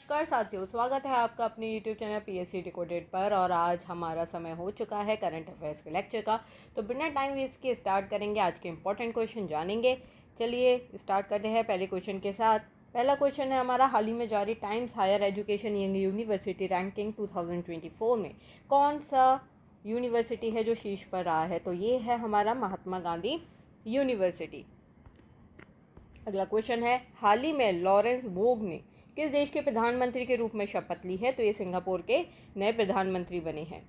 नमस्कार साथियों, स्वागत है आपका अपने YouTube चैनल PSC डिकोडेड पर। और आज हमारा समय हो चुका है करंट अफेयर्स के लेक्चर का। तो बिना टाइम वेस्ट के स्टार्ट करेंगे, आज के इंपॉर्टेंट क्वेश्चन जानेंगे। चलिए स्टार्ट करते हैं पहले क्वेश्चन के साथ। पहला क्वेश्चन है हमारा, हाल ही में जारी Times Higher Education young university ranking 2024 में कौन सा यूनिवर्सिटी है जो शीर्ष पर रहा है? तो ये है हमारा महात्मा गांधी यूनिवर्सिटी। अगला क्वेश्चन है, हाल ही में लॉरेंस वोग ने किस देश के प्रधानमंत्री के रूप में शपथ ली है? तो ये सिंगापुर के नए प्रधानमंत्री बने हैं।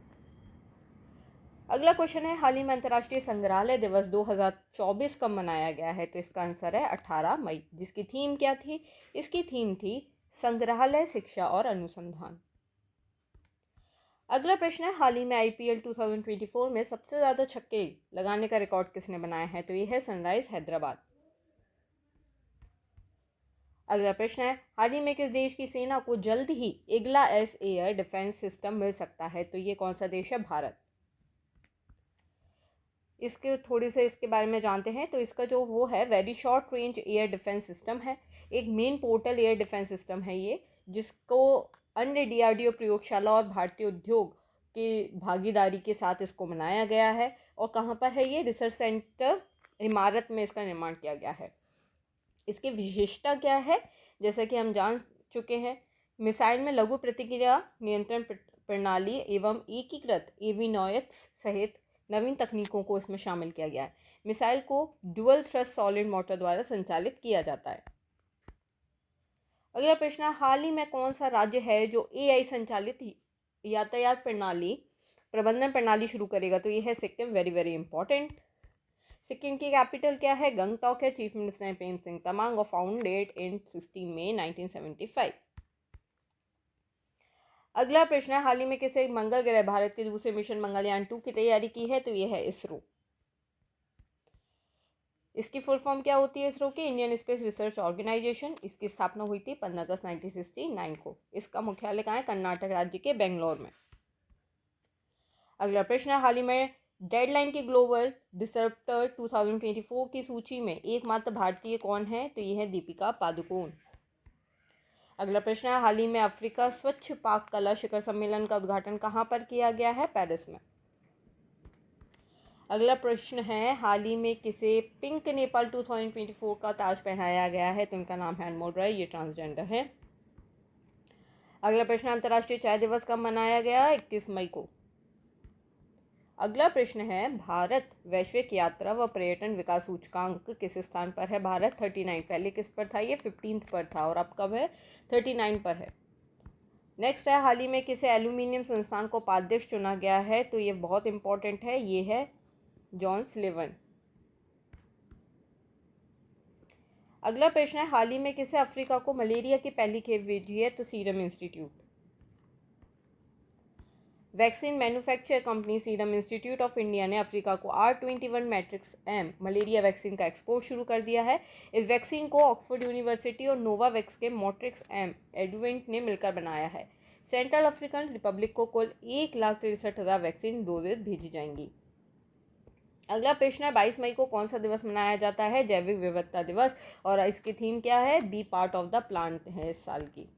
अगला क्वेश्चन है, हाल ही में अंतर्राष्ट्रीय संग्रहालय दिवस 2024 कब मनाया गया है? तो इसका आंसर है 18 मई। जिसकी थीम क्या थी? इसकी थीम थी संग्रहालय, शिक्षा और अनुसंधान। अगला प्रश्न है, हाल ही में IPL 2024 में सबसे ज़्यादा छक्के लगाने का रिकॉर्ड किसने बनाया है? तो ये है सनराइज हैदराबाद। अगला प्रश्न है, हाल ही में किस देश की सेना को जल्द ही इग्ला-एस एयर डिफेंस सिस्टम मिल सकता है? तो ये कौन सा देश है? भारत। इसके थोड़े से इसके बारे में जानते हैं। तो इसका जो वो है very short range air defence system है, एक main portal air defence system है ये, जिसको अन्य DRDO प्रयोगशाला और भारतीय उद्योग की भागीदारी के साथ इसको बनाया गया है। और कहाँ पर है ये? रिसर्च सेंटर इमारत में इसका निर्माण किया गया है। इसकी विशेषता क्या है? जैसा कि हम जान चुके हैं, मिसाइल में लघु प्रतिक्रिया नियंत्रण प्रणाली एवं एकीकृत एवियोनिक्स सहित नवीन तकनीकों को इसमें शामिल किया गया है। मिसाइल को डुअल थ्रस्ट सॉलिड मोटर द्वारा संचालित किया जाता है। अगला प्रश्न है, हाल ही में कौन सा राज्य है जो AI संचालित यातायात प्रणाली प्रबंधन प्रणाली शुरू करेगा? तो ये है Sikkim. Very very important. Sikkim की कैपिटल क्या है? गंगटोक है। चीफ मिनिस्टर है प्रेम सिंह तमांग और फाउंडेड इन 16 मई 1975। अगला प्रश्न है, हाल ही में किसे मंगल ग्रह भारत के दूसरे मिशन मंगलयान 2 की तैयारी की है? तो यह है इसरो। इसकी फुल फॉर्म क्या होती है इसरो की? Indian Space Research Organisation. इसकी स्थापना हुई थी 15 अगस्त 1969 को। इसका मुख्यालय कहाँ है? कर्नाटक राज्य के बेंगलोर में। अगला प्रश्न है, हाल ही में डेडलाइन की ग्लोबल डिसरप्टर 2024 की सूची में एकमात्र भारतीय कौन है? तो यह है दीपिका पादुकोण। अगला प्रश्न है, हाल ही में अफ्रीका स्वच्छ पाक कला शिखर सम्मेलन का उद्घाटन कहाँ पर किया गया है? पेरिस में। अगला प्रश्न है, हाल ही में किसे पिंक नेपाल 2024 का ताज पहनाया गया है? तो इनका नाम है अनमोल रॉय, ये ट्रांसजेंडर है। अगला प्रश्न, अंतर्राष्ट्रीय चाय दिवस कब मनाया गया? 21 मई को। अगला प्रश्न है, भारत वैश्विक यात्रा व पर्यटन विकास सूचकांक किस स्थान पर है? भारत 39। पहले किस पर था? ये 15th पर था और अब कब है? 39 पर है। नेक्स्ट है, हाल ही में किसे एल्यूमिनियम संस्थान को उपाध्यक्ष चुना गया है? तो ये बहुत इंपॉर्टेंट है, ये है जॉन सलिवन। अगला प्रश्न है, हाल ही में किसे अफ्रीका को मलेरिया की पहली खेप भेजी है? तो serum institute. Vaccine manufacture company serum institute of India ने अफ्रीका को R21 matrix M malaria vaccine का एक्सपोर्ट शुरू कर दिया है। इस वैक्सीन को ऑक्सफोर्ड यूनिवर्सिटी और नोवावैक्स के मोट्रिक्स एम एडुवेंट ने मिलकर बनाया है। सेंट्रल अफ्रीकन रिपब्लिक को कुल 1,63,000 वैक्सीन डोजेज भेजी जाएंगी। अगला प्रश्न है, 22 मई को कौन सा दिवस मनाया जाता है? जैविक विविधता दिवस। और इसकी थीम क्या है? Be part of the plant है इस साल की।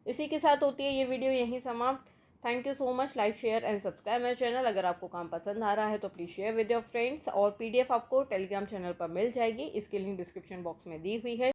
इसी के साथ होती है ये वीडियो यहीं समाप्त। Thank you so much. Like share and subscribe my channel. अगर आपको काम पसंद आ रहा है तो please share with your friends. और PDF आपको टेलीग्राम चैनल पर मिल जाएगी, इसकी लिंक डिस्क्रिप्शन बॉक्स में दी हुई है।